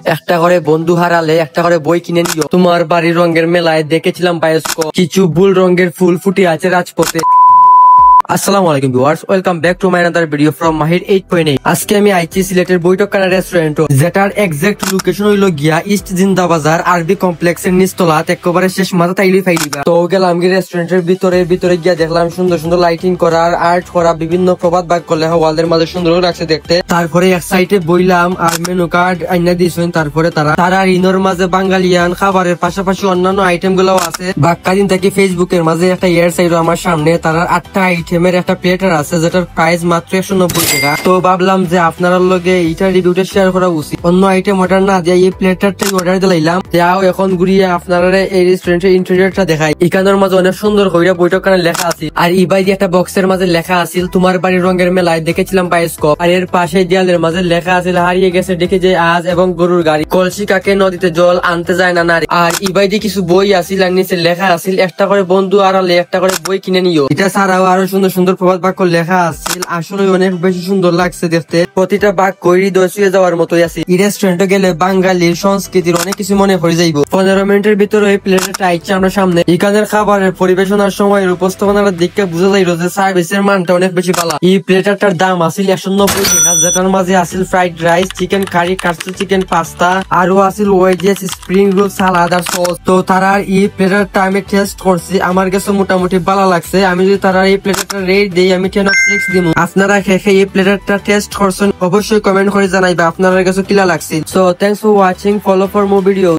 একটা করে বন্ধু হারালে একটা করে বই কিনে নিও। তোমার বাড়ির রঙের মেলায় দেখেছিলাম বায়োস্কোপ, কিছু ভুল রঙের ফুল ফুটে আছে রাজপথে। আসসালামু আলাইকুম viewers, welcome back to my another video from Mahir 8.8। আজকে আমি আইছি সিলেটের বৈঠকখানা রেস্টুরেন্ট, যেটার এক্সাক্ট লোকেশন হইল গিয়া ইস্ট জিন্দা বাজার আরবি কমপ্লেক্সের নিচতলাত একেবারে শেষ মাথা তাইলি ফাইলিবা। তো গেলাম গিয়ে রেস্টুরেন্টের ভিতরে গিয়া দেখলাম সুন্দর সুন্দর লাইটিং করা, আর্ট করা, বিভিন্ন প্রবাদ বাক্য লেখা ওয়ালদের মাঝে সুন্দর লাগছে দেখতে। তারপরে এক সাইডে বইলাম আর মেনু কার্ড আইনা দিয়েছেন। তারপরে তারা রিনোর মাঝে বাঙালিয়ান খাবারের পাশাপাশি অন্যান্য আইটেম গুলাও আছে। বাক্কা দিন থেকে ফেসবুকের মাঝে একটা ইয়ার সাইড আমার সামনে তারা 8টা আইটেমের একটা প্লেটার আছে, যেটার প্রাইস মাত্র 190 টাকা। তো ভাবলাম যে আপনার লগে এইটা রিভিউটা শেয়ার করা উচিত। অন্য আইটেম অর্ডার না দিয়ে এই প্লেটারটাই অর্ডার দিলাম। যাও এখন ঘুরিয়ে আপনারা এই রেস্টুরেন্টের ইন্টেরিয়রটা দেখাই। এখানের মাঝে অনেক সুন্দর কইরা বৈঠকখানা লেখা আছে, আর ইবাই একটা বক্সের মাঝে লেখা আছিল তোমার বাড়ির রঙের মেলায় দেখেছিলাম বায়োস্কোপ। আর এর পাশে দেয়ালের মাঝে লেখা আছিল হারিয়ে গেছে দেখে যে আজ, এবং গরুর গাড়ি, কলসি কাকে নদীতে জল আনতে যায় না নারী। আর ইবাই কিছু বই আছিল, আর নিচে লেখা আছিল একটা করে বন্ধু আড়ালে একটা করে বই কিনে নিও। এটা ছাড়াও আরো সুন্দর সুন্দর প্রবাদ বাক্য লেখা আছিল। আসলে অনেক বেশি সুন্দর লাগছে দেখতে, প্রতিটা বাক্য হৃদয় ছুঁয়ে যাওয়ার মতোই আছে। এই রেস্টুরেন্টে গেলে বাঙালির সংস্কৃতির অনেক কিছু মনে পড়ে যাইব। 15 মিনিটের ভিতরে এই প্লেটটা আইছে আমরা সামনে। এখানের খাবারের পরিবেশনার সময় উপস্থাপনার দিকটা বুঝা যাইল যে সার্ভিসের মানটা অনেক বেশি ভালো। এই প্লেটারটার দাম আছিল 190 টাকা, যেটার মাঝে আছিল fried rice, chicken curry, katsu chicken pasta, আরো আছিল ওয়েজেস, স্প্রিং রোল, সালাদ আর সস। তো তারা এই প্লেটারটা আমি টেস্ট করছি, আমার কাছে মোটামুটি ভালো লাগছে। আমি যদি তারা এই প্লেটারটা রেট দিই, আমি 10 of 6 দিব। আপনারা খেয়ে এই প্লেটারটা টেস্ট করছেন, অবশ্যই কমেন্ট করে জানাইবা আপনার কাছে কিলা লাগছে। So thanks for watching, follow for more video.